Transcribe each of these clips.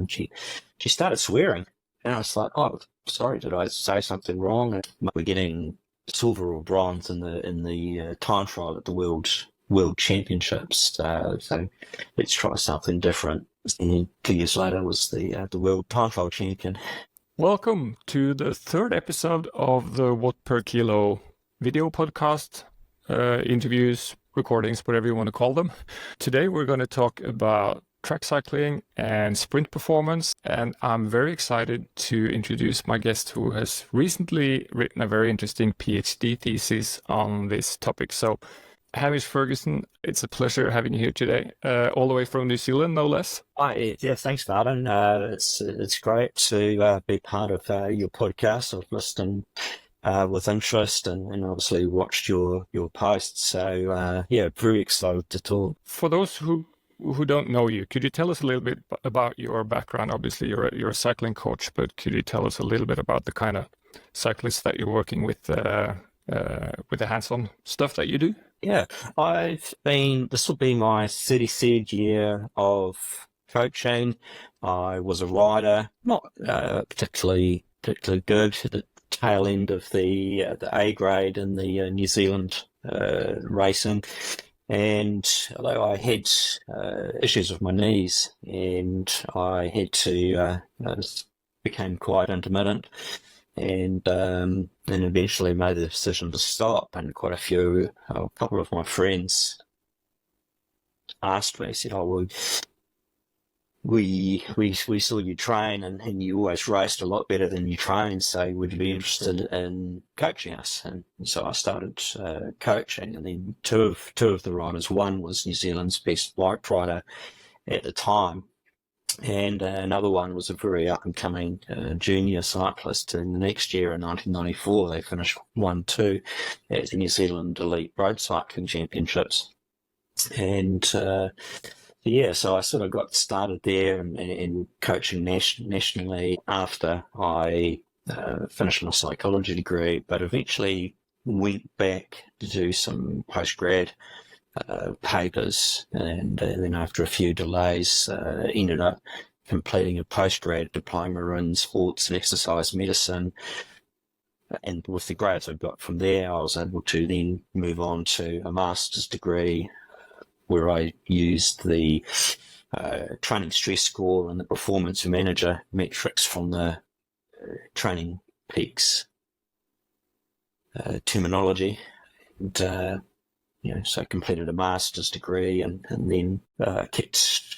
and she started swearing. And I was like, oh, sorry, did I say something wrong? We're getting silver or bronze in the time trial at the World Championships. So let's try something different. And 2 years later was the world time trial champion. Welcome to the third episode of the Watt per Kilo video podcast, interviews, recordings, whatever you want to call them. Today we're going to talk about track cycling and sprint performance, and I'm very excited to introduce my guest who has recently written a very interesting PhD thesis on this topic. So, Hamish Ferguson, it's a pleasure having you here today, all the way from New Zealand, no less. Hi, yeah, thanks, Martin. It's great to be part of your podcast. I've listened with interest and obviously watched your posts. So yeah, very excited to talk. For those who don't know you, could you tell us a little bit about your background? Obviously, you're a cycling coach, but could you tell us a little bit about the kind of cyclists that you're working with the hands-on stuff that you do? Yeah, this will be my 33rd year of coaching. I was a rider, not particularly good at the tail end of the A grade in the New Zealand racing. And although I had issues with my knees and I had to became quite intermittent, and then eventually made the decision to stop. And quite a couple of my friends asked me, said, "Oh, well, we saw you train and you always raced a lot better than you trained, so would you be interested in coaching us?" And so I started coaching, and then two of the riders, one was New Zealand's best bike rider at the time, and another one was a very up-and-coming junior cyclist. In the next year, in 1994, they finished 1-2 at the New Zealand Elite Road Cycling Championships. And yeah, so I sort of got started there and coaching nationally after I finished my psychology degree, but eventually went back to do some postgrad papers, and then after a few delays ended up completing a postgrad diploma in sports and exercise medicine. And with the grades I got from there, I was able to then move on to a master's degree where I used the training stress score and the performance manager metrics from the Training Peaks terminology. And so I completed a master's degree and then kept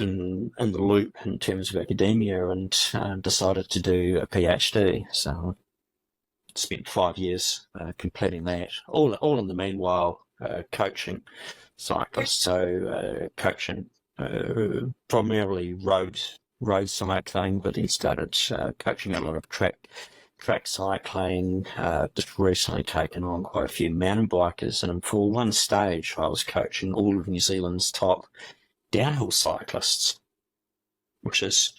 in the loop in terms of academia, and decided to do a PhD. So I spent 5 years completing that, all in the meanwhile coaching cyclists. So coaching primarily road cycling, but then started coaching a lot of track cycling, just recently taken on quite a few mountain bikers, and for one stage I was coaching all of New Zealand's top downhill cyclists, which is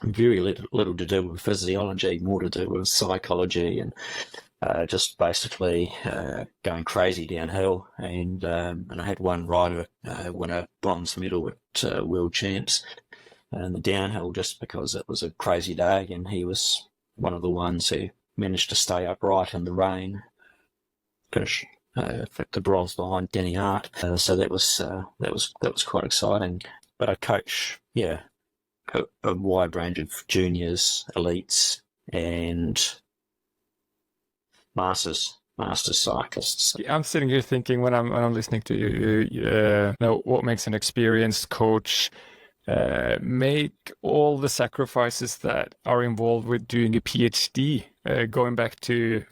very little to do with physiology, more to do with psychology, and just basically going crazy downhill. And I had one rider win a bronze medal at World Champs in the downhill just because it was a crazy day, and he was one of the ones who managed to stay upright in the rain, finish the bronze behind Denny Hart. So that was quite exciting. But I coach, a wide range of juniors, elites, and masters cyclists. I'm sitting here thinking when I'm listening to you, what makes an experienced coach make all the sacrifices that are involved with doing a PhD, going back to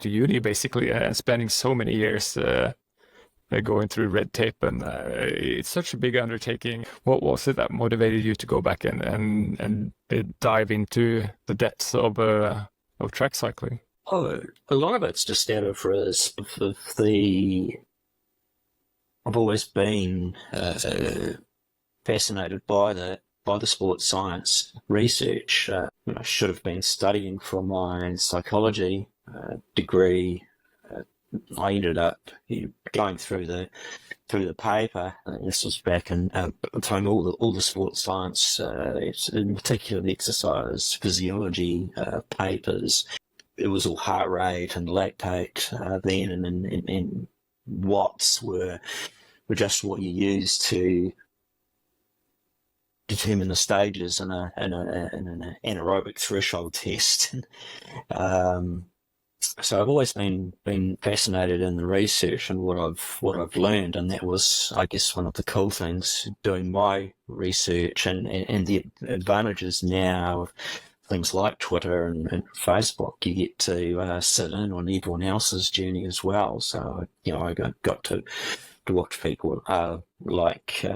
uni basically, and spending so many years going through red tape, and it's such a big undertaking. What was it that motivated you to go back and dive into the depths of track cycling? Oh, a lot of it's just out of risk. I've always been fascinated by the sports science research. I should have been studying for my psychology degree I ended up going through the paper. This was back in time, all the sports science, in particular the exercise physiology papers. It was all heart rate and lactate then, and watts were just what you used to determine the stages in an anaerobic threshold test. So I've always been fascinated in the research and what I've learned, and that was, I guess, one of the cool things doing my research, and the advantages now of things like Twitter and Facebook. You get to sit in on everyone else's journey as well. So I got to watch people like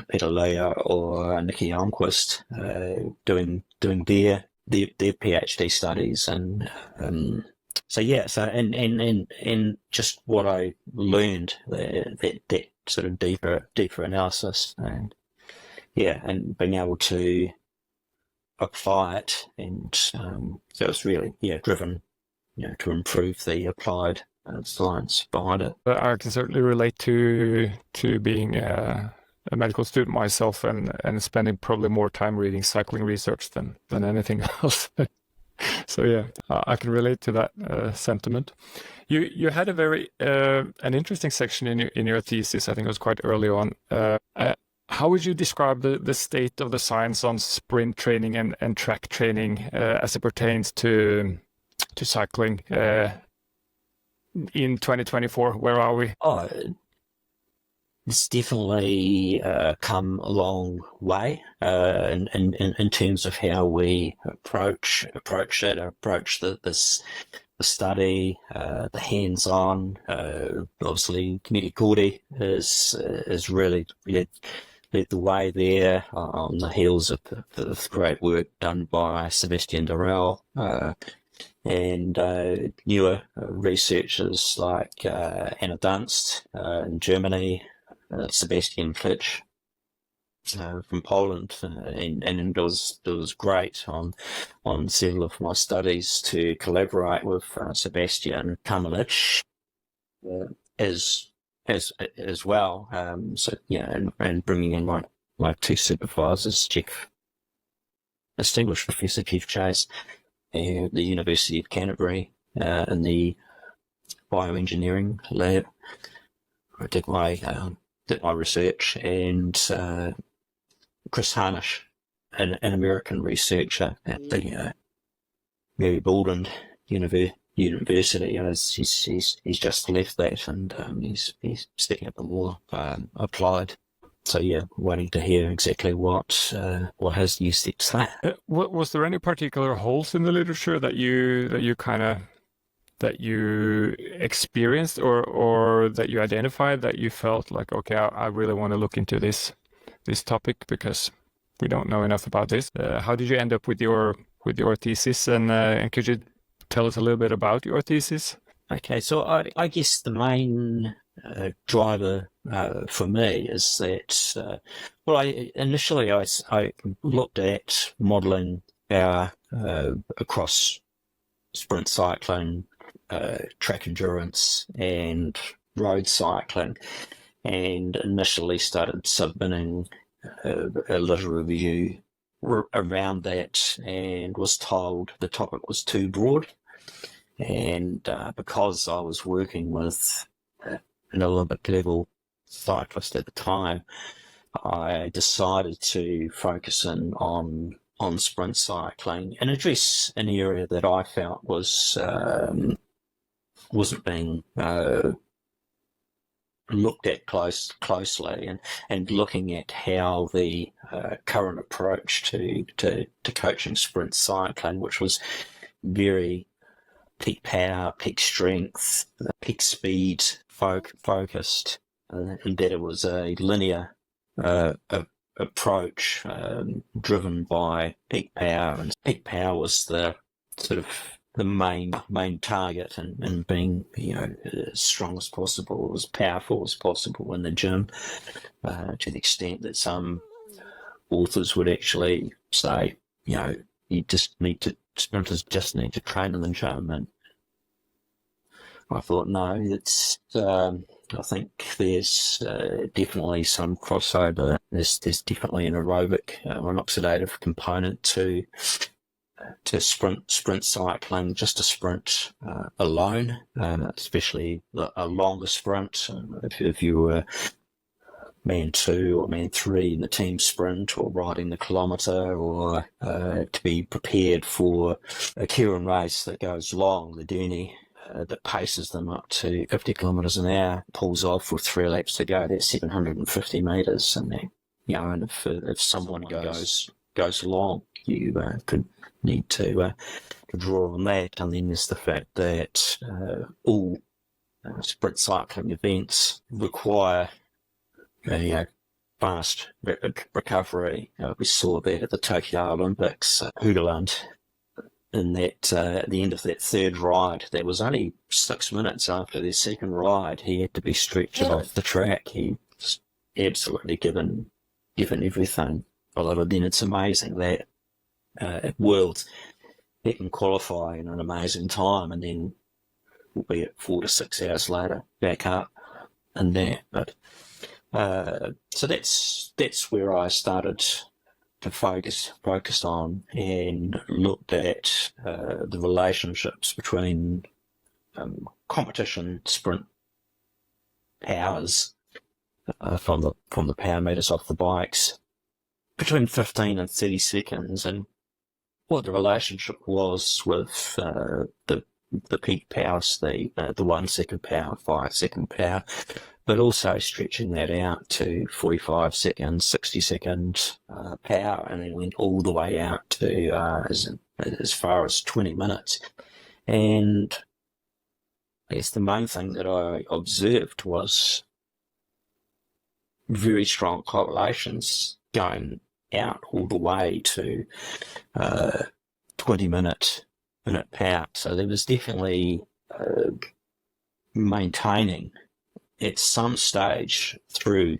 Peter Leah or Nikki Almquist doing their PhD studies, and and just what I learned, that sort of deeper analysis, and being able to apply it, and so it's really driven to improve the applied science behind it. I can certainly relate to being a medical student myself, and spending probably more time reading cycling research than anything else. So yeah, I can relate to that sentiment. You had a very an interesting section in your thesis. I think it was quite early on. How would you describe the state of the science on sprint training and track training as it pertains to cycling in 2024? Where are we? Oh, it's definitely come a long way in terms of how we approach the study, the hands-on. Obviously, Community Cordy is really led the way there, on the heels of the great work done by Sebastian Durrell, and newer researchers like Anna Dunst in Germany, Sebastian Flitsch from Poland, and it was great on several of my studies to collaborate with Sebastian Kamalic as well. And bringing in my two supervisors, Distinguished Professor Jeff Chase at the University of Canterbury in the bioengineering lab. I did my research, and Chris Harnish, an American researcher at the Mary Baldwin University. He's just left that, and he's stepping up the more applied. So waiting to hear exactly what his new steps are. Was there any particular holes in the literature that you experienced, or that you identified, that you felt like, okay, I really want to look into this topic because we don't know enough about this? How did you end up with your thesis, and could you tell us a little bit about your thesis? Okay, so I guess the main driver for me is that initially I looked at modelling power across sprint cycling, track endurance, and road cycling, and initially started submitting a little review around that, and was told the topic was too broad. And because I was working with an Olympic level cyclist at the time, I decided to focus in on sprint cycling and address an area that I felt wasn't being looked at closely, and looking at how the current approach to coaching sprint cycling, which was very peak power, peak strength, peak speed focused, and that it was a linear approach driven by peak power, and peak power was the sort of the main target, and being as strong as possible, as powerful as possible in the gym, to the extent that some authors would actually say, sprinters just need to train in the gym. And I thought, no, I think there's definitely some crossover. There's definitely an aerobic or an oxidative component to sprint cycling, just a sprint alone, especially a longer sprint. If you were man 2 or man 3 in the team sprint, or riding the kilometre, or to be prepared for a Kieran race that goes long, the Dooney, that paces them up to 50 kilometres an hour, pulls off with 3 laps to go. That's 750 metres, and and if someone goes long, you could need to draw on that. And then there's the fact that all sprint cycling events require fast recovery. We saw that at the Tokyo Olympics. Hoogerland, in that at the end of that third ride, that was only 6 minutes after their second ride, he had to be stretched off the track. He was absolutely given everything. Although then it's amazing that at Worlds he can qualify in an amazing time, and then we'll be at 4 to 6 hours later back up and that. But so that's where I started to focus on and looked at the relationships between competition sprint powers from the power meters off the bikes between 15 and 30 seconds, and what the relationship was with the peak powers, the 1 second power, 5 second power, but also stretching that out to 45 seconds, 60 second power, and then went all the way out to as far as 20 minutes. And I guess the main thing that I observed was very strong correlations going out all the way to 20-minute power. So there was definitely maintaining at some stage through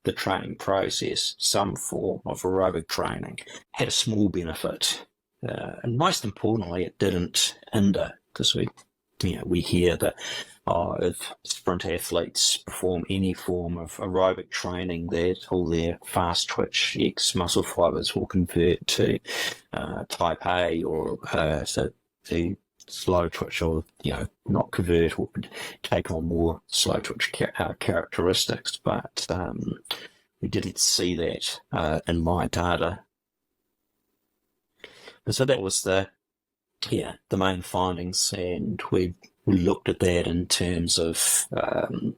the training process some form of aerobic training had a small benefit, and most importantly, it didn't hinder, because we hear that if sprint athletes perform any form of aerobic training, that all their fast twitch X muscle fibers will convert to type A, or so the slow twitch, or not convert, or take on more slow twitch characteristics. But we didn't see that in my data. And so that was the main findings, and we looked at that in terms of that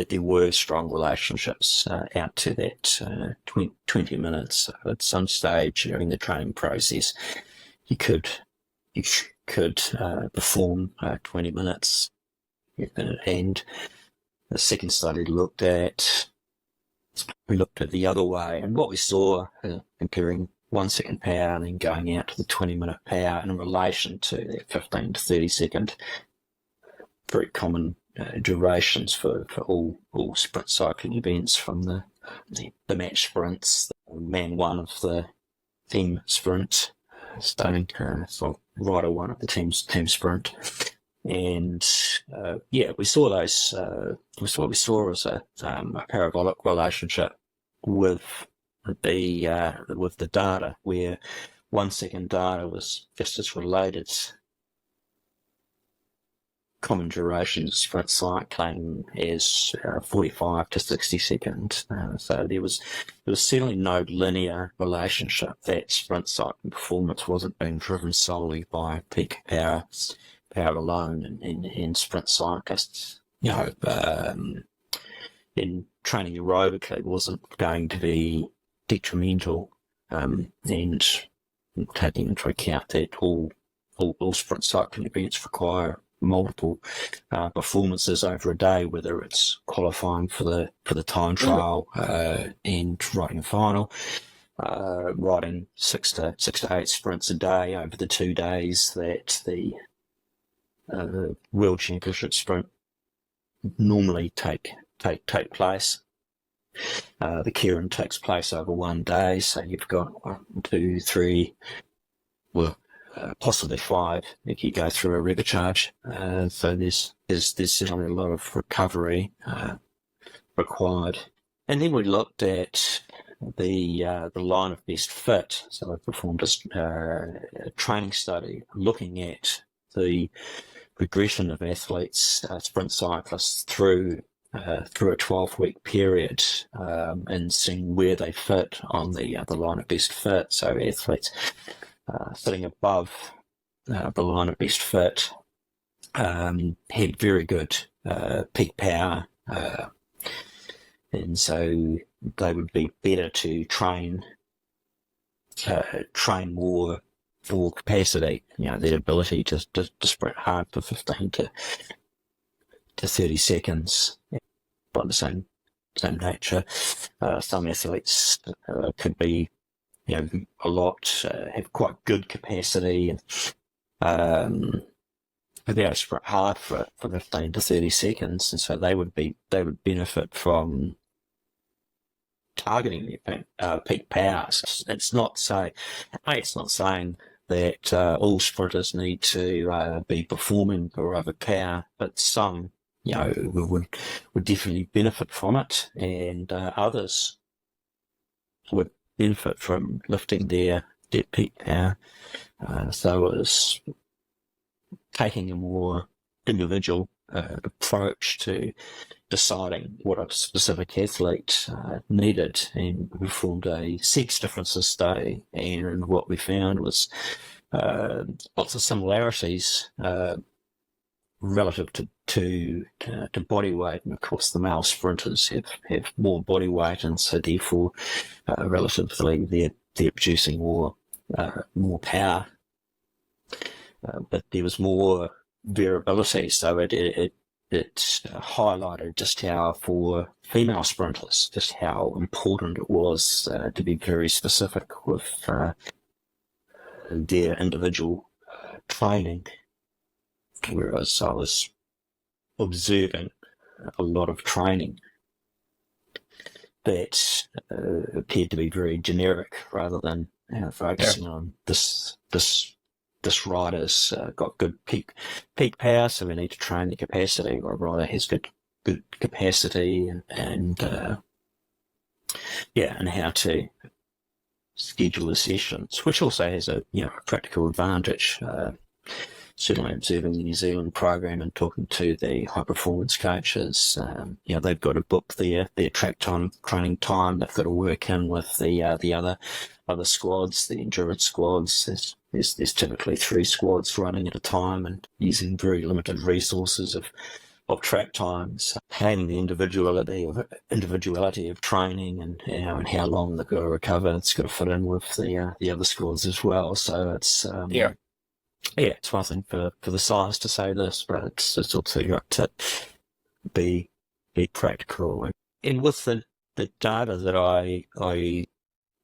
there were strong relationships out to that 20 minutes. At some stage during the training process, you could perform 20 minutes, and the second study looked at the other way, and what we saw comparing 1 second power and then going out to the 20-minute power in relation to that 15 to 30 second, very common durations for all sprint cycling events, from the match sprints, the man 1 of the team sprint, starting rider 1 of the team sprint, and we saw those. What we saw was a parabolic relationship with the data, where 1 second data was just as related common duration of sprint cycling as 45 to 60 seconds. So there was certainly no linear relationship, that sprint cycling performance wasn't being driven solely by peak power alone in sprint cyclists. In training aerobically wasn't going to be detrimental, and taking into account that all sprint cycling events require multiple performances over a day, whether it's qualifying for the time trial and riding a final, riding 6 to 8 sprints a day over the 2 days that the World Championship sprint normally take place. The Kieran takes place over 1 day, so you've got 1, 2, 3, possibly 5 if you go through a rigor charge. So there's certainly a lot of recovery required. And then we looked at the line of best fit. So I performed a training study looking at the progression of athletes, sprint cyclists, through a 12-week period, and seeing where they fit on the line of best fit. So athletes sitting above the line of best fit had very good peak power, and so they would be better to train more for capacity. Their ability to sprint hard for 15 to 30 seconds by the same nature. Some athletes could be, a lot, have quite good capacity, and they are sprint hard for 15 to 30 seconds, and so they would benefit from targeting their peak powers. It's not saying that all sprinters need to be performing or overpower, but some, would definitely benefit from it, and others would benefit from lifting their peak power. So it was taking a more individual approach to deciding what a specific athlete needed, and we formed a sex differences study, and what we found was lots of similarities relative to body weight, and of course the male sprinters have more body weight, and so therefore relatively they're producing more power, but there was more variability, so it highlighted just how, for female sprinters, just how important it was to be very specific with their individual training. Whereas I was observing a lot of training that appeared to be very generic, rather than focusing on this rider's got good peak power, so we need to train the capacity, or a rider has good capacity, and how to schedule the sessions, which also has a practical advantage. Certainly observing the New Zealand program and talking to the high performance coaches, they've got to book their track time, training time. They've got to work in with the other squads, the endurance squads. There's typically 3 squads running at a time, and using very limited resources of track times, having the individuality of training, and how long they've got to recover. It's got to fit in with the other squads as well. So it's it's one thing for the science to say this, but it's also got to be practical. And with the data that I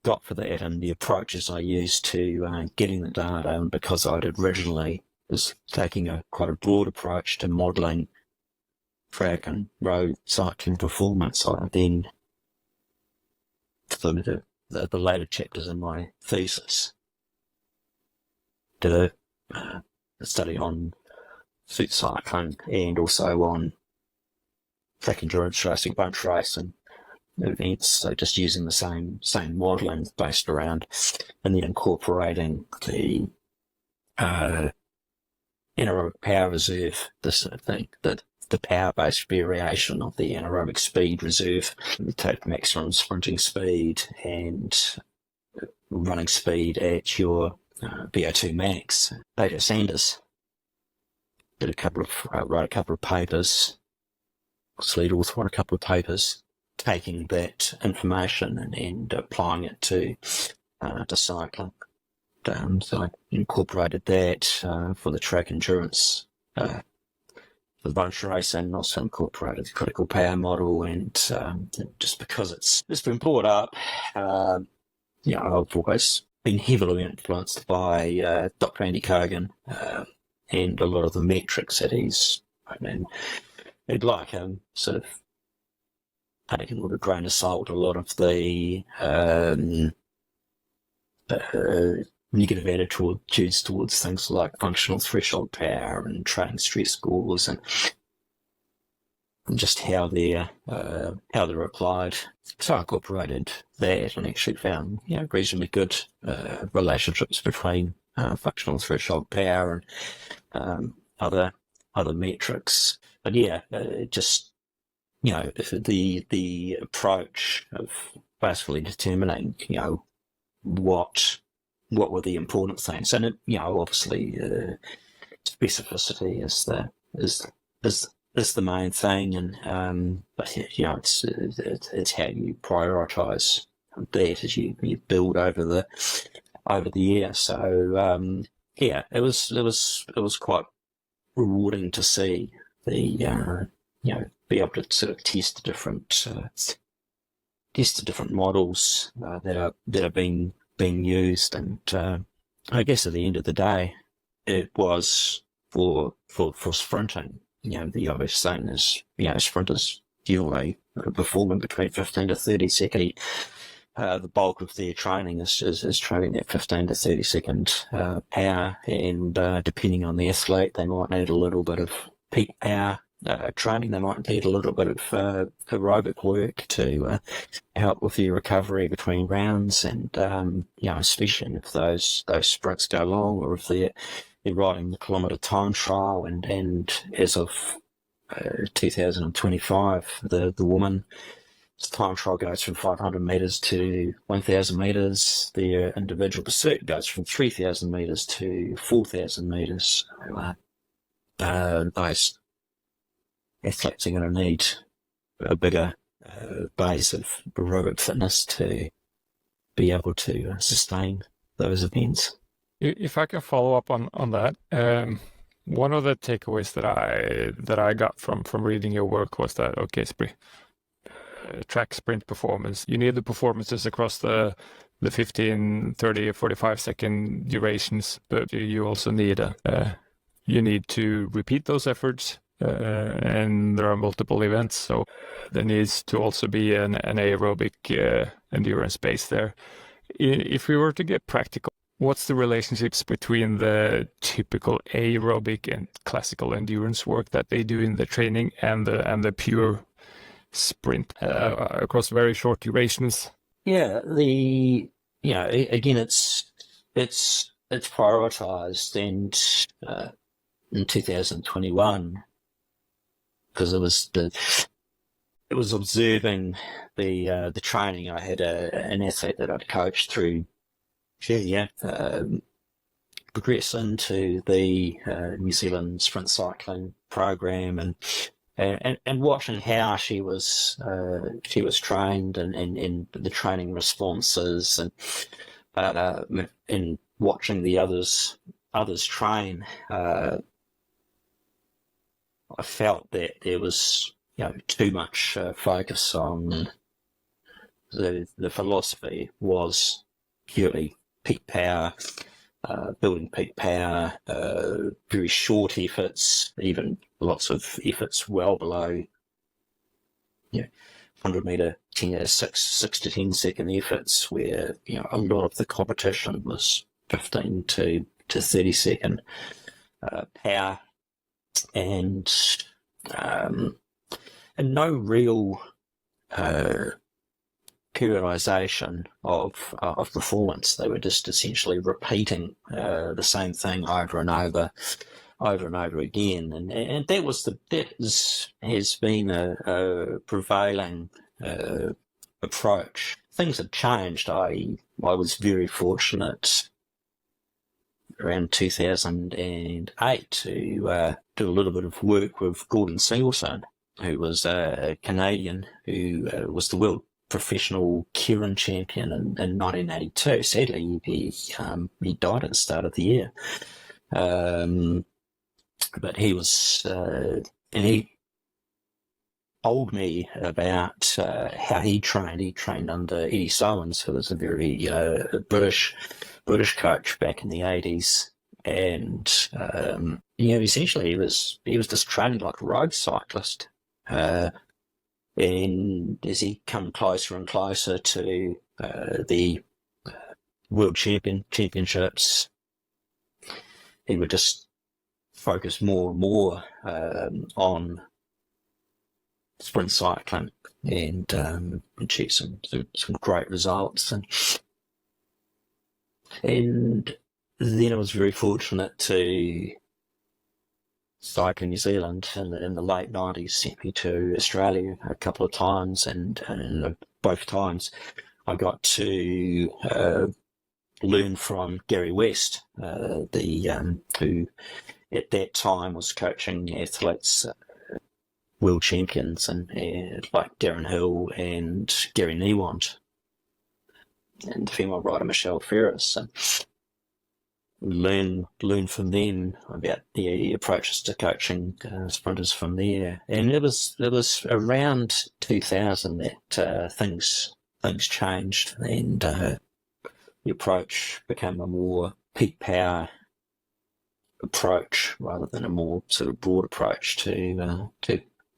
got for that, and the approaches I used to getting the data, and because I'd originally was taking quite a broad approach to modelling track and road cycling performance, I then, for the later chapters in my thesis, did a study on foot cycling, and also on track endurance racing, bunch racing events. So just using the same modelling based around, and then incorporating the anaerobic power reserve, this sort of thing, the power-based variation of the anaerobic speed reserve. You take maximum sprinting speed and running speed at your VO2 max. AJ Sanders did wrote a couple of papers. Lead author wrote a couple of papers taking that information and applying it to cycling. So I incorporated that for the track endurance, for the bunch race, and also incorporated the critical power model. And just because it's been brought up, I've always been heavily influenced by Dr. Andy Kogan and a lot of the metrics that he's, I'd like him sort of taking with a grain of salt a lot of the negative attitudes towards things like functional threshold power and training stress scores, and just how they're applied. So I incorporated that and actually found reasonably good relationships between functional threshold power and other metrics. But just the approach of basically determining what were the important things, and obviously specificity is the main thing, and but it's how you prioritise that as you build over the year. So it was quite rewarding to see the be able to sort of test the different models that are being used, and I guess at the end of the day, it was for sprinting. The obvious thing is, sprinters generally performing between 15 to 30 second. The bulk of their training is training that 15 to 30 second power, and depending on the athlete, they might need a little bit of peak power training. They might need a little bit of aerobic work to help with your recovery between rounds, and especially if those sprints go long, or if they're riding the kilometre time trial, and as of 2025, the woman time trial goes from 500 metres to 1,000 metres. The individual pursuit goes from 3,000 metres to 4,000 metres. Those athletes are going to need a bigger base of aerobic fitness to be able to sustain those events. If I can follow up on that, one of the takeaways that I got from reading your work was that track sprint performance, you need the performances across the 15, 30, 45 second durations, but you also need you need to repeat those efforts, and there are multiple events, so there needs to also be an aerobic endurance base there. If we were to get practical, what's the relationships between the typical aerobic and classical endurance work that they do in the training and the pure sprint across very short durations? Yeah, again, it's prioritized, and in 2021, because it was observing the training. I had an athlete that I'd coached through progress into the New Zealand sprint cycling program, and watching how she was trained, and the training responses, and watching the others train, I felt that there was too much focus on the philosophy was purely peak power, building peak power, very short efforts, even lots of efforts well below 100 metre 6 to 10 second efforts, where a lot of the competition was 15 to 30 second power, and no real periodization of performance. They were just essentially repeating the same thing over and over again, and that has been a prevailing approach. Things have changed. I was very fortunate around 2008 to do a little bit of work with Gordon Singleton, who was a Canadian who was the world professional Keirin champion in 1982. Sadly, he died at the start of the year. But he was, and he told me about how he trained. He trained under Eddie Sowens, who was a very British coach back in the 80s, and essentially he was just training like a road cyclist. And as he come closer and closer to the world championships, he would just focus more and more on sprint cycling and achieve some great results. And then I was very fortunate to Cycling New Zealand in the late 90s sent me to Australia a couple of times, and both times I got to learn from Gary West, who at that time was coaching athletes, world champions, and like Darren Hill and Gary Niewant, and the female rider Michelle Ferris, and learn from them about the approaches to coaching sprinters from there. And it was around 2000 that things changed, and the approach became a more peak power approach rather than a more sort of broad approach to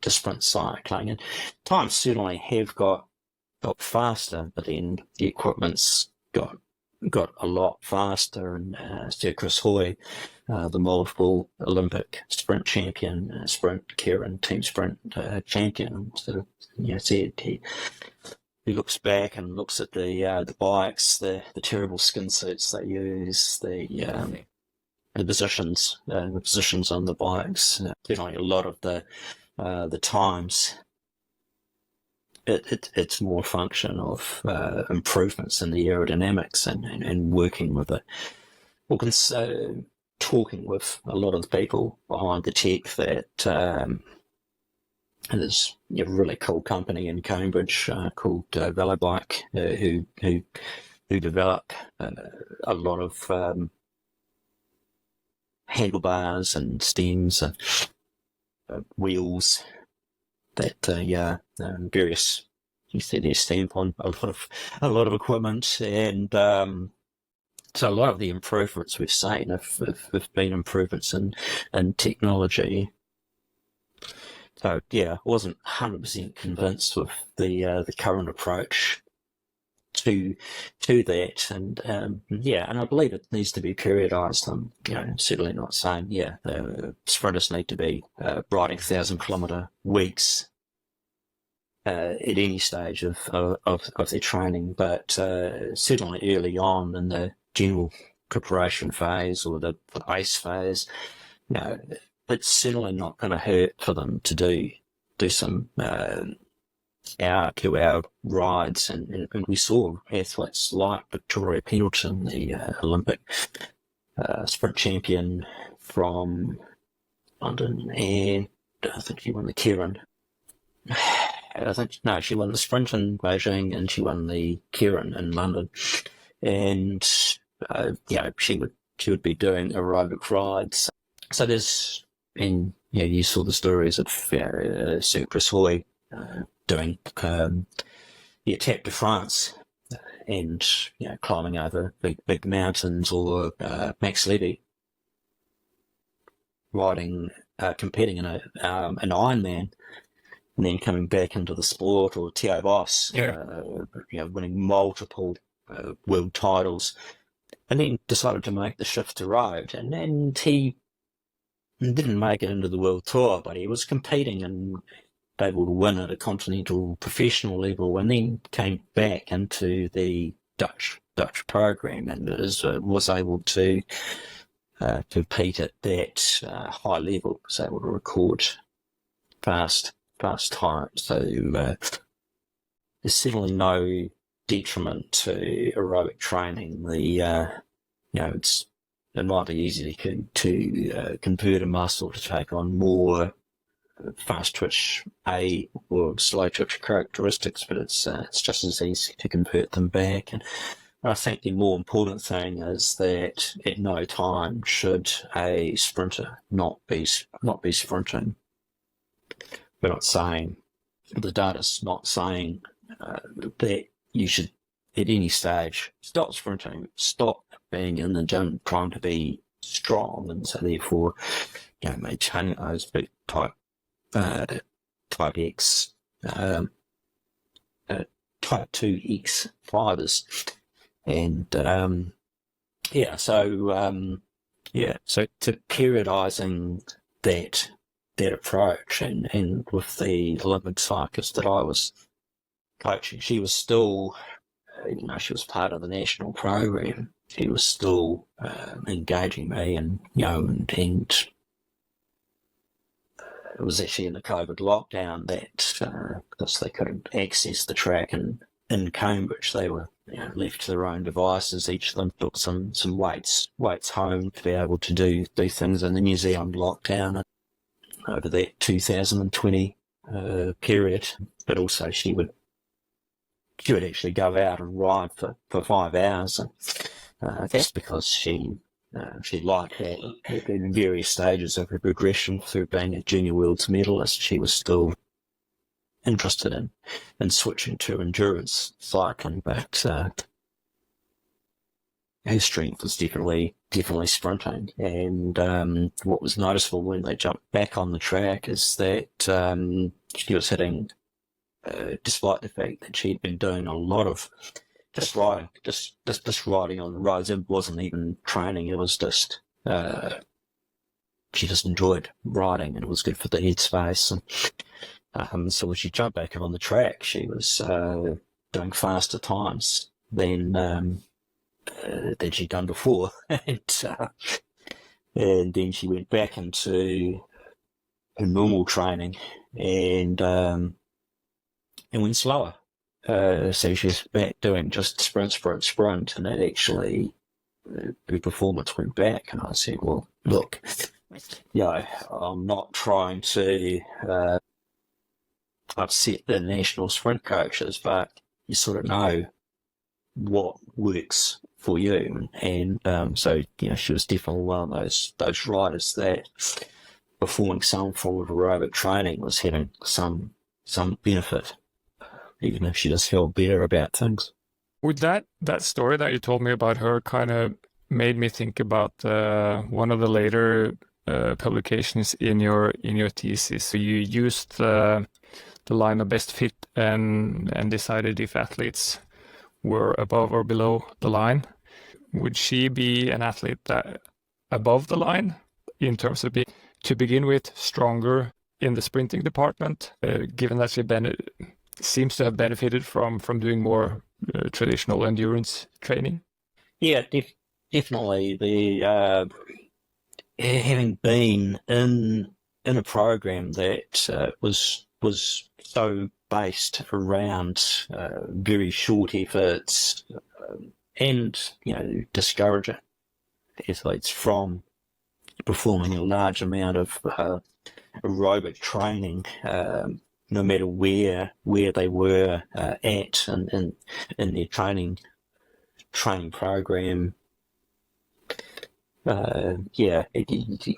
sprint cycling. And times certainly have got faster, but then the equipment's got a lot faster, and Sir Chris Hoy, the multiple Olympic sprint champion, sprint Keirin team sprint champion, sort of said he looks back and looks at the bikes, the terrible skin suits they use, the positions on the bikes. Certainly a lot of the times it's more a function of improvements in the aerodynamics and working with talking with a lot of the people behind the tech that there's a really cool company in Cambridge called Velobike who develop a lot of handlebars and stems and wheels that various, you see their stamp on a lot of equipment, and so a lot of the improvements we've seen have been improvements in technology. So yeah, I wasn't 100% convinced with the current approach to that, and and I believe it needs to be periodised. I'm certainly not saying the sprinters need to be riding 1,000-kilometre weeks at any stage of their training, but certainly early on in the general preparation phase or the base phase, it's certainly not going to hurt for them to do some hour-to-hour rides, and we saw athletes like Victoria Pendleton, the Olympic sprint champion from London, and I think she won the Keirin. She won the sprint in Beijing and she won the Keirin in London, and she would be doing aerobic rides. So there's, and you saw the stories of Sir Chris Hoy doing the Étape de France and climbing over big mountains, or Max Levy competing in an Ironman, and then coming back into the sport, or Theo Boss, winning multiple world titles, and then decided to make the shift to road, and then he didn't make it into the world tour, but he was competing and able to win at a continental professional level, and then came back into the Dutch program and was able to compete at that high level, was able to record fast time. So there's certainly no detriment to aerobic training. It might be easy to convert a muscle to take on more fast twitch or slow twitch characteristics, but it's just as easy to convert them back. And I think the more important thing is that at no time should a sprinter not be sprinting. We're not saying, the data's not saying that you should at any stage stop sprinting, stop being in the gym trying to be strong, and so therefore maintain those big type X type 2X fibers. And so to periodising that approach, and with the Olympic cyclist that I was coaching, she was still, she was part of the national program. She was still engaging me, and and it was actually in the COVID lockdown that because they couldn't access the track in Cambridge, they were left to their own devices. Each of them took some weights home to be able to do things in the New Zealand lockdown over that 2020 period. But also she would actually go out and ride for 5 hours. That's because she liked that. In various stages of her progression through being a junior world's medalist, she was still interested in switching to endurance cycling, but her strength was definitely sprinting. And what was noticeable when they jumped back on the track is that she was hitting, despite the fact that she'd been doing a lot of just riding, just riding on the roads. It wasn't even training. It was just she just enjoyed riding, and it was good for the headspace. And so when she jumped back on the track, she was doing faster times than she'd done before, and then she went back into her normal training and went slower. So she was back doing just sprint, and that actually her performance went back. And I said, well, look, I'm not trying to upset the national sprint coaches, but you sort of know what works for you. And so she was definitely one of those riders that, performing some form of aerobic training, was having some benefit, even if she just felt better about things. With that story that you told me about her, kind of made me think about one of the later publications in your thesis. So you used the line of best fit and decided if athletes were above or below the line. Would she be an athlete that above the line in terms of being, to begin with, stronger in the sprinting department, given that she seems to have benefited from doing more traditional endurance training? Yeah, definitely. The having been in a program that was so based around very short efforts, and discouraging athletes from performing a large amount of aerobic training, no matter where they were at in their training program. You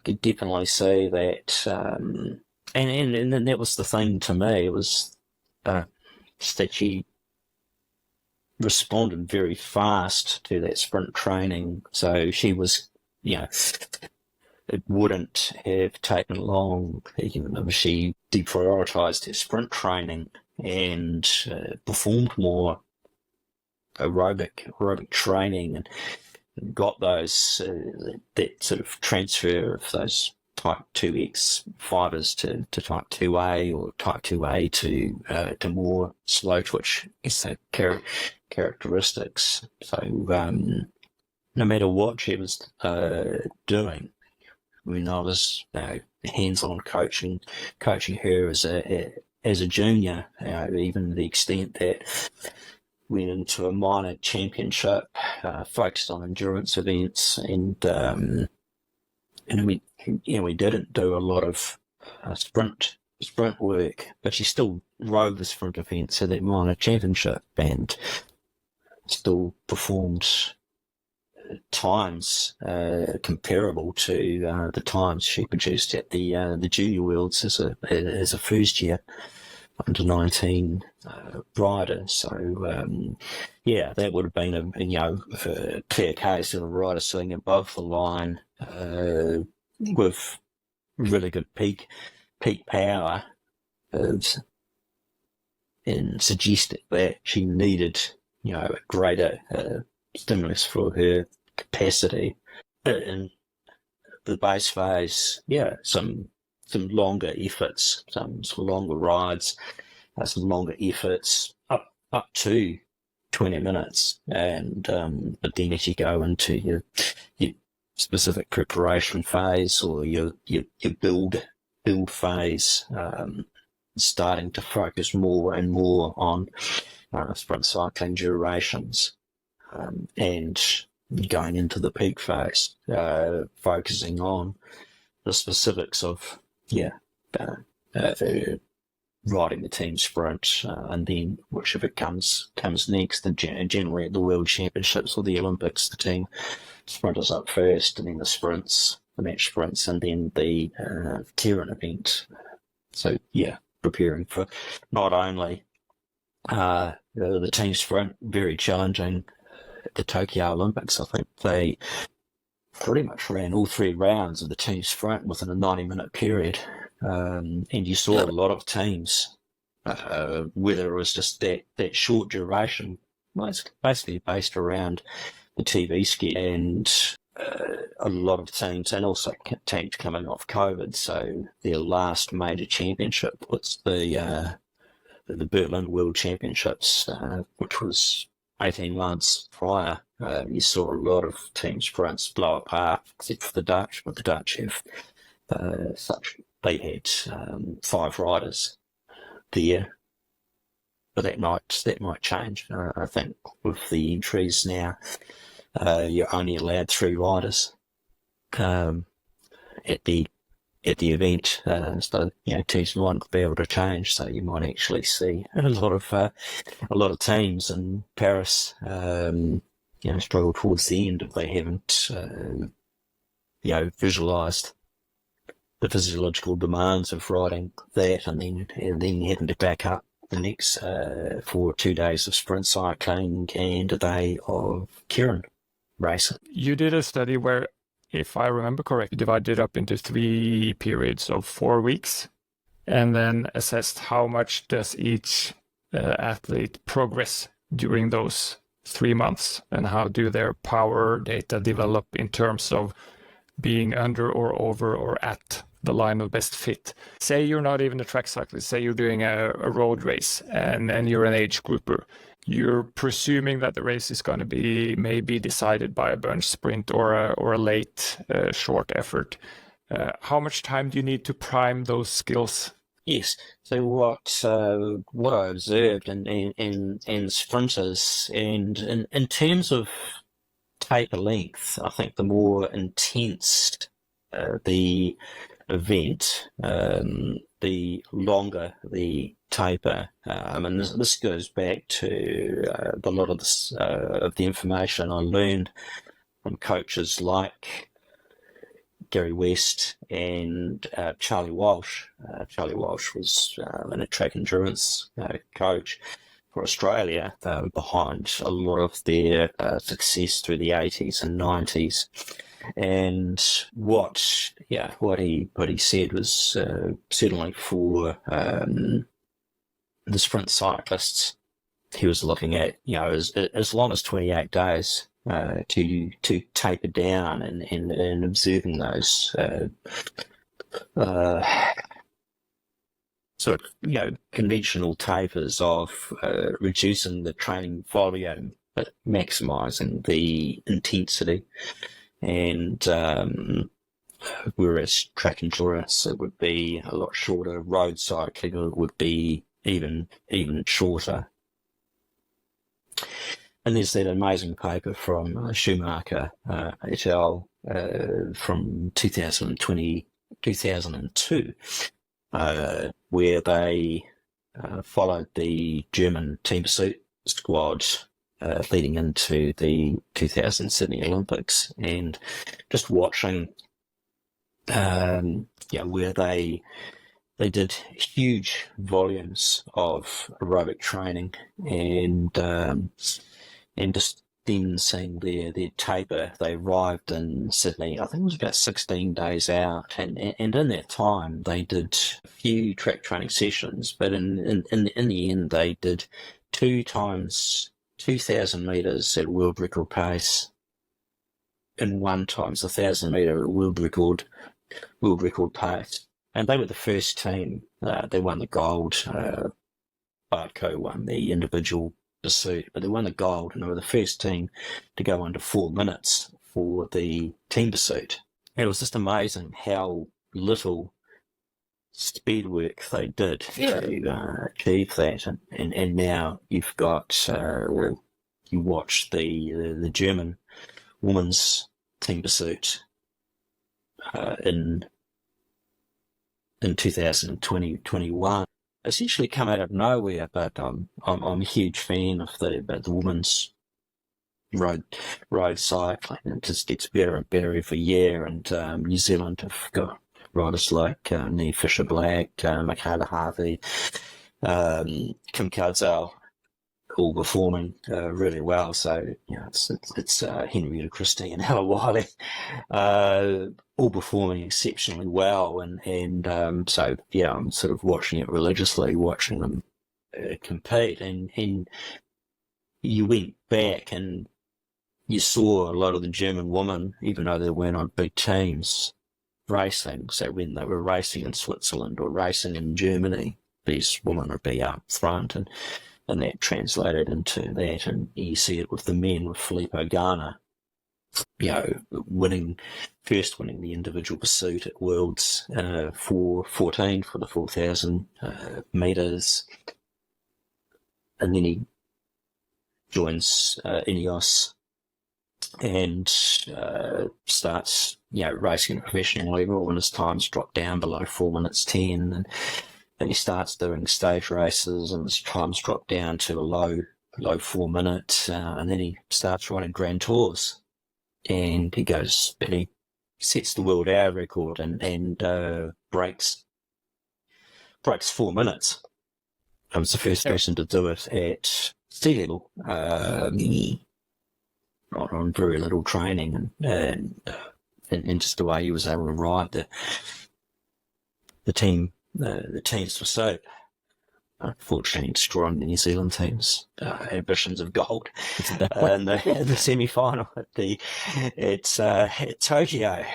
could definitely see that, and that was the thing to me. It was just that she responded very fast to that sprint training. So she was, it wouldn't have taken long, even if she deprioritised her sprint training and performed more aerobic training, and got those that sort of transfer of those type 2X fibers to type 2A, or type 2A to more slow twitch characteristics. So no matter what she was doing, when I was hands-on coaching her as a junior, even the extent that went into a minor championship, focused on endurance events, and we didn't do a lot of sprint work, but she still rode the sprint events at that minor championship and still performed times comparable to the times she produced at the junior worlds as a first year under 19 rider. So that would have been a clear case of a rider sitting above the line with really good peak power, and suggested that she needed a greater stimulus for her capacity. In the base phase, some longer efforts, some longer rides, some longer efforts, up to 20 minutes, and but then as you go into your specific preparation phase or your build phase, starting to focus more and more on sprint cycling durations, and going into the peak phase, focusing on the specifics of riding the team sprint, and then whichever comes next. And generally at the World Championships or the Olympics, the team sprinters up first, and then the match sprints, and then the Keirin event. So preparing for not only the team sprint, very challenging at the Tokyo Olympics. I think they pretty much ran all 3 rounds of the team sprint within a 90-minute period. And you saw a lot of teams, whether it was just that short duration, well, it's basically based around the TV schedule, and a lot of teams, and also teams coming off COVID, so their last major championship was the Berlin World Championships, which was 18 months prior. You saw a lot of team sprints blow apart, except for the Dutch, but the Dutch have they had 5 riders there, but that might change. I think with the entries now, you're only allowed 3 riders at the event, so teams might be able to change. So you might actually see a lot of teams in Paris, struggle towards the end if they haven't, visualised the physiological demands of riding that, and then having to back up the next for 2 days of sprint cycling and a day of Keirin racing. You did a study where, if I remember correctly, divided it up into 3 periods of 4 weeks, and then assessed how much does each athlete progress during those 3 months, and how do their power data develop in terms of being under or over or at the line of best fit. Say you're not even a track cyclist, say you're doing a road race, and you're an age grouper. You're presuming that the race is going to be maybe decided by a bunch sprint or a late short effort. How much time do you need to prime those skills? Yes. So what I observed in sprinters, and in terms of taper length, I think the more intense the event, the longer the taper. And this goes back to a lot of this of the information I learned from coaches like Gary West and Charlie Walsh. Charlie Walsh was a track endurance coach for Australia. They were behind a lot of their success through the 80s and 90s. And what he said was certainly for the sprint cyclists, he was looking at as long as 28 days to taper down, and observing those sort of conventional tapers of reducing the training volume but maximising the intensity. And whereas track endurance, it would be a lot shorter. Road cycling, it would be even shorter. And there's that amazing paper from Schumacher et al. From 2002, where they followed the German team pursuit squad leading into the 2000 Sydney Olympics, and just watching where they did huge volumes of aerobic training, and just then seeing their taper. They arrived in Sydney, I think it was about 16 days out, and in that time they did a few track training sessions, but in the end they did 2 times 2,000 metres at world record pace in 1 times 1,000 metre world record pace. And they were the first team. They won the gold. Wattkg won the individual pursuit, but they won the gold, and they were the first team to go under 4 minutes for the team pursuit. It was just amazing how little speed work they did to achieve that. And now you've got, you watch the German women's team pursuit in 2021. Essentially come out of nowhere, but I'm a huge fan of the women's road cycling. It just gets better and better every year, and New Zealand have got riders like Nii Fisher-Black, Michaela Harvey, Kim Cudzel, all performing really well. So it's Henrietta Christie and Ella Wiley, all performing exceptionally well, and so I'm sort of watching it religiously, watching them compete, and you went back and you saw a lot of the German women, even though they weren't on big teams, racing. So when they were racing in Switzerland or racing in Germany, these women would be up front, and that translated into that. And you see it with the men, with Filippo Ganna, winning the individual pursuit at Worlds 4:14 for the 4,000 metres, and then he joins Ineos and starts racing at a professional level when his times drop down below 4 minutes 10, and then he starts doing stage races and his times drop down to a low 4 minutes, and then he starts riding Grand Tours, and he sets the world hour record and breaks 4 minutes. I was the first person to do it at sea level, on very little training, and just the way he was able to ride the team's pursuit. Unfortunately, destroying the New Zealand team's ambitions of gold in the semi-final at Tokyo.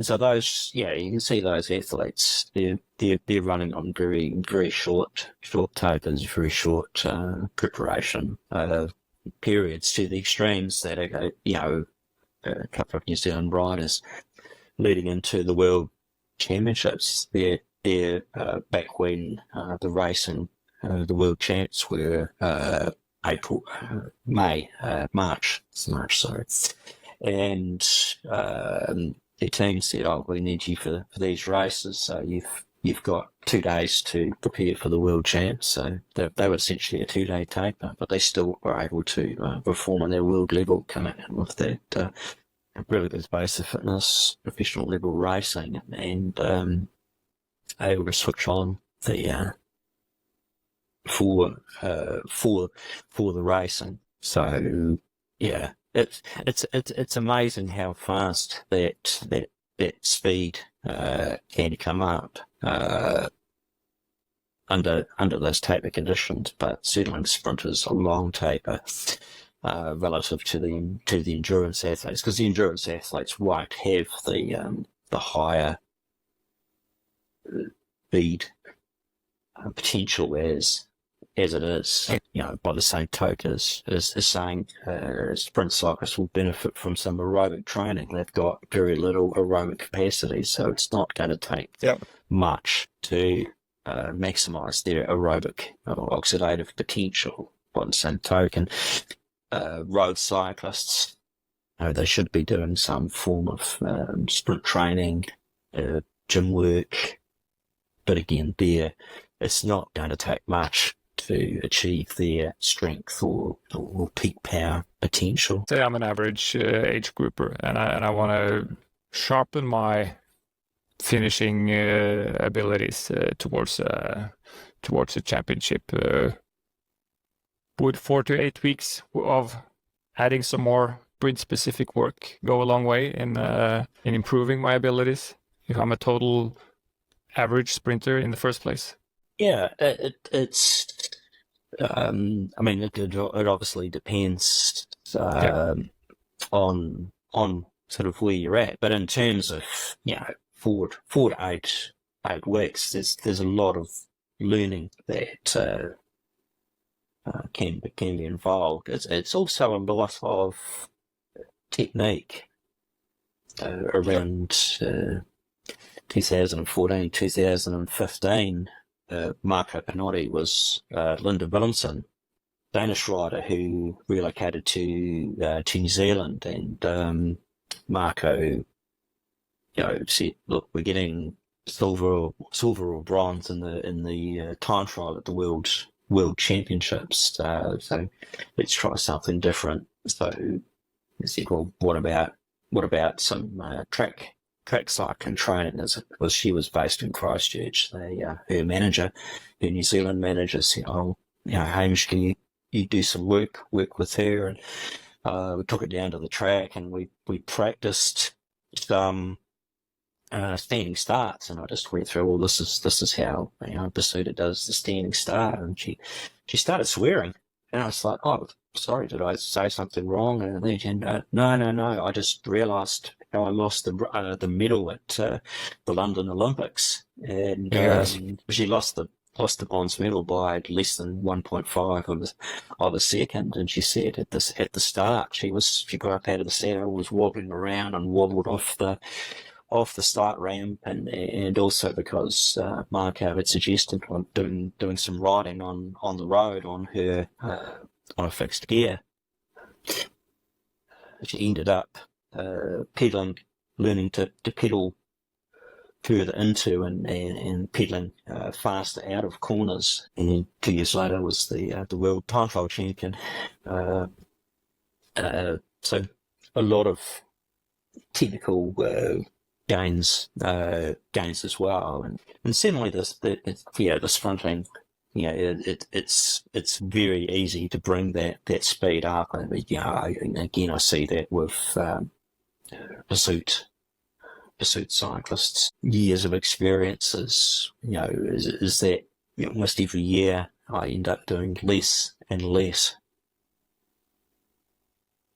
So those, you can see those athletes. They're running on very, very short tokens, very short preparation periods, to the extremes that are, a couple of New Zealand riders leading into the World Championships. They're back when the racing, the World Champs were March, sorry, and their team said, we need you for these races, so you've got 2 days to prepare for the World Champs. So they were essentially a 2-day taper, but they still were able to perform on their world level, coming in with that really good base of fitness, professional level racing, and able to switch on the for the racing. So it's amazing how fast that speed can come up under those taper conditions. But certainly sprinters, a long taper relative to the endurance athletes, because the endurance athletes won't have the higher speed potential as it is, by the same token as saying sprint cyclists will benefit from some aerobic training. They've got very little aerobic capacity, so it's not going to take much to maximise their aerobic or oxidative potential. By the same token, road cyclists, they should be doing some form of sprint training, gym work, but again, it's not going to take much to achieve their strength or peak power potential. Say I'm an average age grouper, and I want to sharpen my finishing abilities towards a championship. Would 4 to 8 weeks of adding some more sprint-specific work go a long way in improving my abilities if I'm a total average sprinter in the first place? Yeah, it's. I mean, it obviously depends Yeah. on sort of where you're at, but in terms of 4 to 8 weeks, there's a lot of learning that can be involved. It's also a lot of technique around 2014, 2015. Marco Pinotti was Linda Willemsen, Danish rider who relocated to New Zealand, and Marco, said, "Look, we're getting silver or bronze in the time trial at the World Championships. So let's try something different." So he said, "Well, what about some track cycling training?" As well, she was based in Christchurch. Her New Zealand manager said, "Oh, Hamish, can you do some work with her?" And we took it down to the track, and we practiced some standing starts, and I just went through, well, this is how Basuda does the standing start, and she started swearing, and I was like, "Oh, sorry, did I say something wrong?" And then she, no, I just realised how I lost the medal at the London Olympics, and Yes. she lost the bronze medal by less than 1.5 of a second. And she said at the start she got up out of the saddle, was wobbling around, and wobbled off the start ramp, and also because Marco had suggested doing some riding on the road on her on a fixed gear. She ended up pedaling, learning to pedal further into and pedaling faster out of corners. And 2 years later was the world time trial champion. Uh, so a lot of technical gains as well, and certainly the sprinting. It's very easy to bring that speed up. I mean, again, I see that with pursuit cyclists. Years of experiences, is that almost every year I end up doing less and less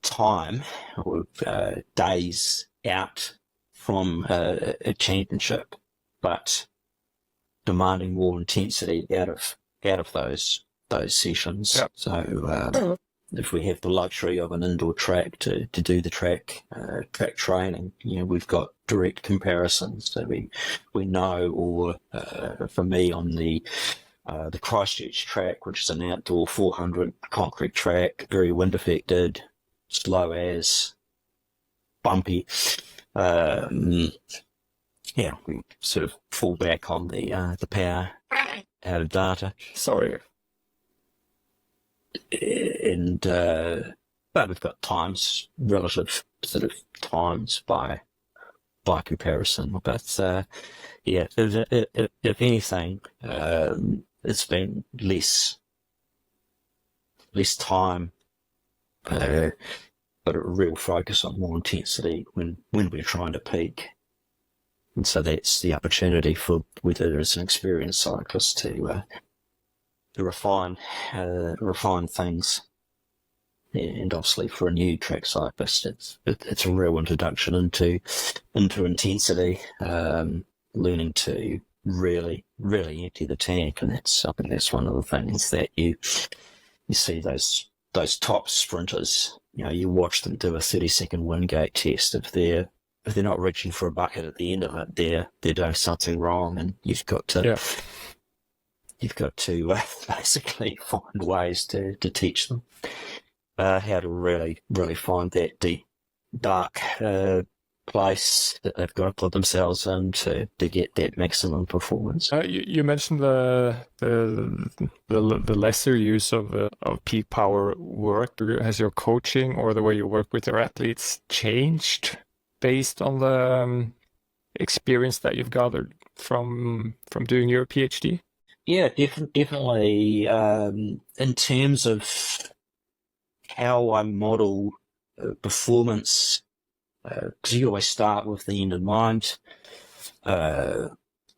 time or days out from a championship, but demanding more intensity out of those sessions. Yeah. So if we have the luxury of an indoor track to do the track training, we've got direct comparisons that we know. Or for me, on the Christchurch track, which is an outdoor 400 concrete track, very wind affected, slow as, bumpy. We sort of fall back on the power out of data. Sorry. And but we've got relative sort of times by comparison. But if anything, it's been less time, but a real focus on more intensity when we're trying to peak. And so that's the opportunity for, whether it's an experienced cyclist, to refine things. And obviously for a new track cyclist, it's a real introduction into intensity, learning to really empty the tank. And I think that's one of the things that you see those top sprinters. You watch them do a 30-second Wingate test. If they're not reaching for a bucket at the end of it, they're doing something wrong, and you've got to basically find ways to teach them how to really find that deep, dark place that they've got to put themselves in to get that maximum performance. You mentioned the lesser use of peak power work. Has your coaching or the way you work with your athletes changed based on the experience that you've gathered from doing your PhD? Yeah, definitely. In terms of how I model performance, because you always start with the end in mind.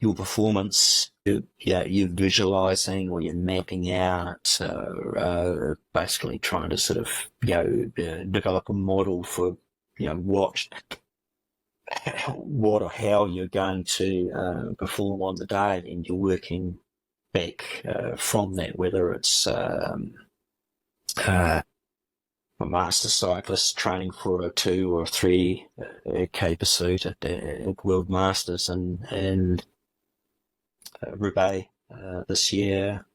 your performance, you're visualizing or you're mapping out, basically trying to sort of, develop a model for, what or how you're going to perform on the day, and you're working back from that, whether it's a master cyclist training for a 2 or 3K pursuit at World Masters and Roubaix this year.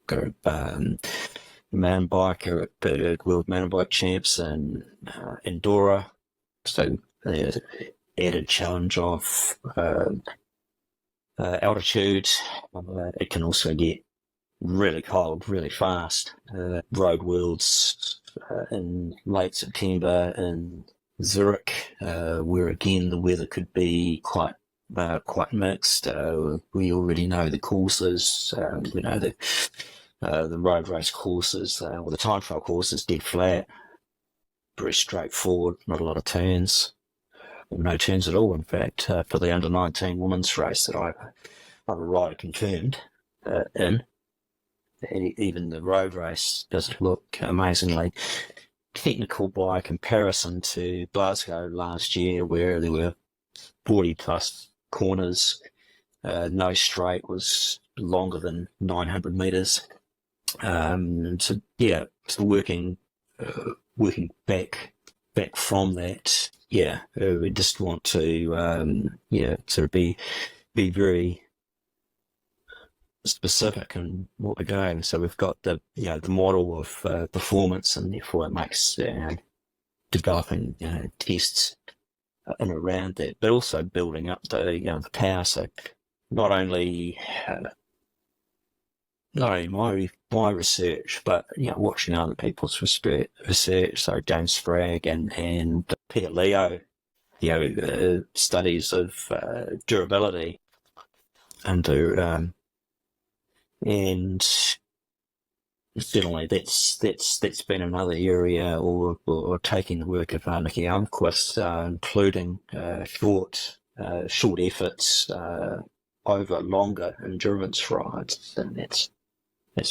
Got a mountain biker at World Mountain Bike Champs and Andorra. So the added challenge of altitude. It can also get really cold, really fast. Road Worlds in late September in Zurich, where again the weather could be quite mixed. We already know the courses. We know the road race courses, or the time trial courses, dead flat, very straightforward, not a lot of turns, or no turns at all. In fact, for the under-19 women's race that I'm a rider confirmed in, even the road race doesn't look amazingly technical by comparison to Glasgow last year, where there were 40 plus corners. No straight was longer than 900 metres. So working back from that. We just want to sort of be very specific in what we're doing. So we've got the model of performance, and therefore it makes developing tests and around that, but also building up the power. So not only my research, but watching other people's research. So James Spragg and Peter Leo, studies of durability, and certainly that's been another area, or taking the work of Nicky Almquist, including short efforts over longer endurance rides, and that's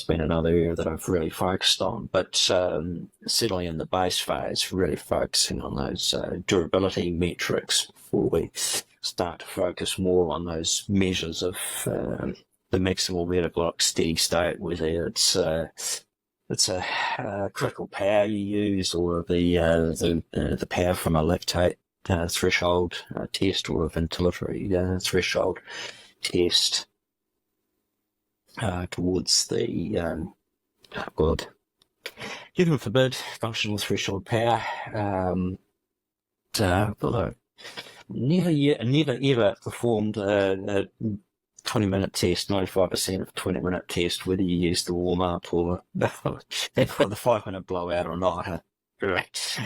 been another area that I've really focused on. But certainly in the base phase, really focusing on those durability metrics before we start to focus more on those measures of the maximal metabolic steady state, whether it's a critical power you use, or the power from a lactate threshold test, or a ventilatory threshold test towards the heaven forbid, functional threshold power. Although never ever performed a 20-minute test, 95% of 20-minute test, whether you use the warm-up or the 5-minute blowout or not. Irks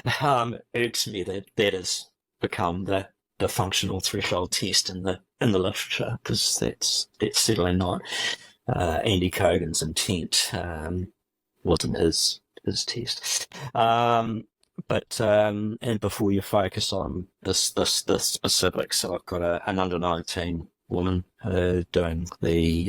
me that has become the functional threshold test in the literature, because that's certainly not Andy Cogan's intent. Wasn't his test. But before you focus on the specifics, so I've got an under-19 woman doing the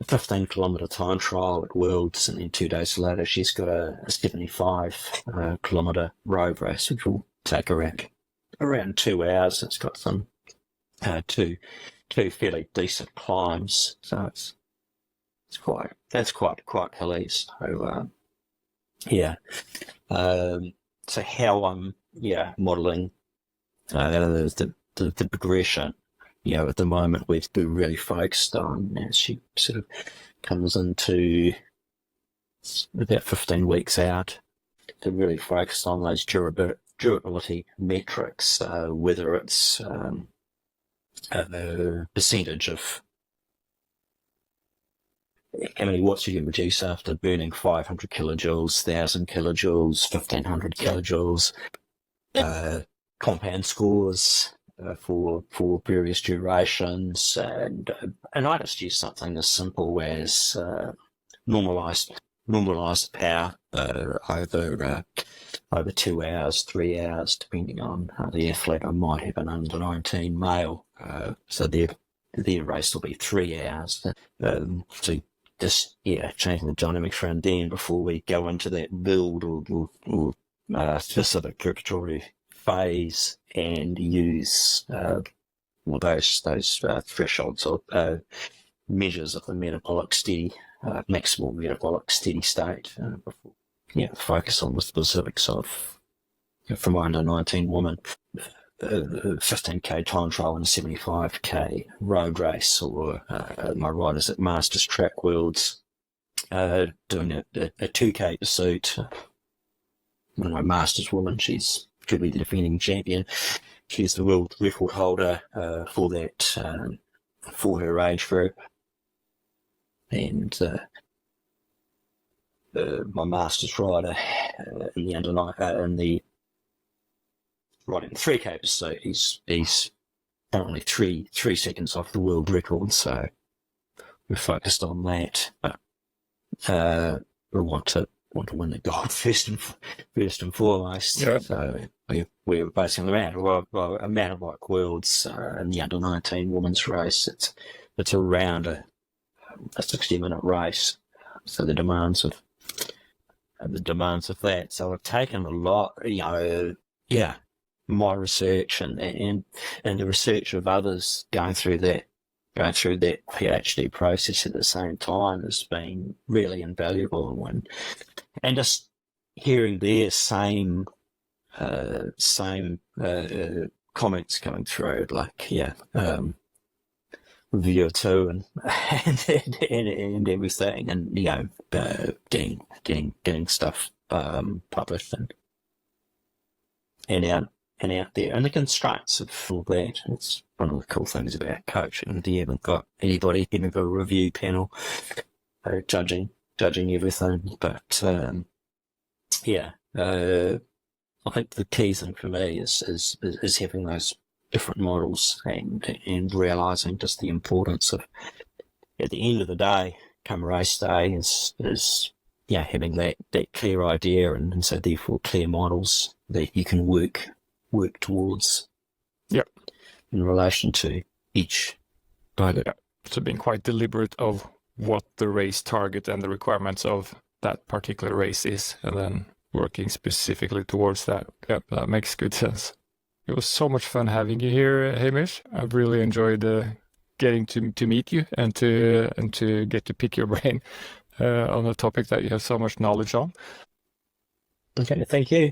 15-kilometre time trial at Worlds, and then 2 days later she's got a 75-kilometre road race, which will take around 2 hours. It's got some two fairly decent climbs, so that's quite hilly. So so how I'm modelling the progression. At the moment we've been really focused on, as she sort of comes into about 15 weeks out, to really focus on those durability metrics, whether it's a percentage of how many watts you can reduce after burning 500 kilojoules, 1,000 kilojoules, 1,500 kilojoules, compound scores for various durations, and I just use something as simple as normalized power over 2 hours, 3 hours, depending on the athlete. I might have an under 19 male, so the race will be 3 hours. So just changing the dynamics around then before we go into that build or specific preparatory phase and use those thresholds or measures of the metabolic steady, maximal metabolic steady state before focus on the specifics of for my under 19 woman. 15k time trial and 75k road race, or my riders at Masters Track Worlds doing a 2k pursuit. One of my Masters woman, she'll be the defending champion. She's the world record holder for that for her age group, and my Masters rider in the under 9 in the riding 3k pursuit, he's currently three seconds off the world record, so we're focused on that. But we want to win the gold first and foremost. Yeah. So we're basically around a mountain bike worlds in the under 19 women's race. It's around a 60-minute race, so the demands of that. So I've taken a lot, my research and the research of others going through that PhD process at the same time has been really invaluable. And just hearing their same comments coming through, like video too and everything, and getting stuff published and out there, and the constraints of all that. It's one of the cool things about coaching. You haven't got anybody, you haven't got a review panel judging everything. But I think the key thing for me is having those different models and realising just the importance of, at the end of the day, come race day, is having that clear idea, and so therefore clear models that you can work towards. Yep. In relation to each rider. Yeah. So being quite deliberate of what the race target and the requirements of that particular race is, and then working specifically towards that. Yeah, that makes good sense. It was so much fun having you here, Hamish. I've really enjoyed getting to meet you and to get to pick your brain on a topic that you have so much knowledge on. Okay, thank you.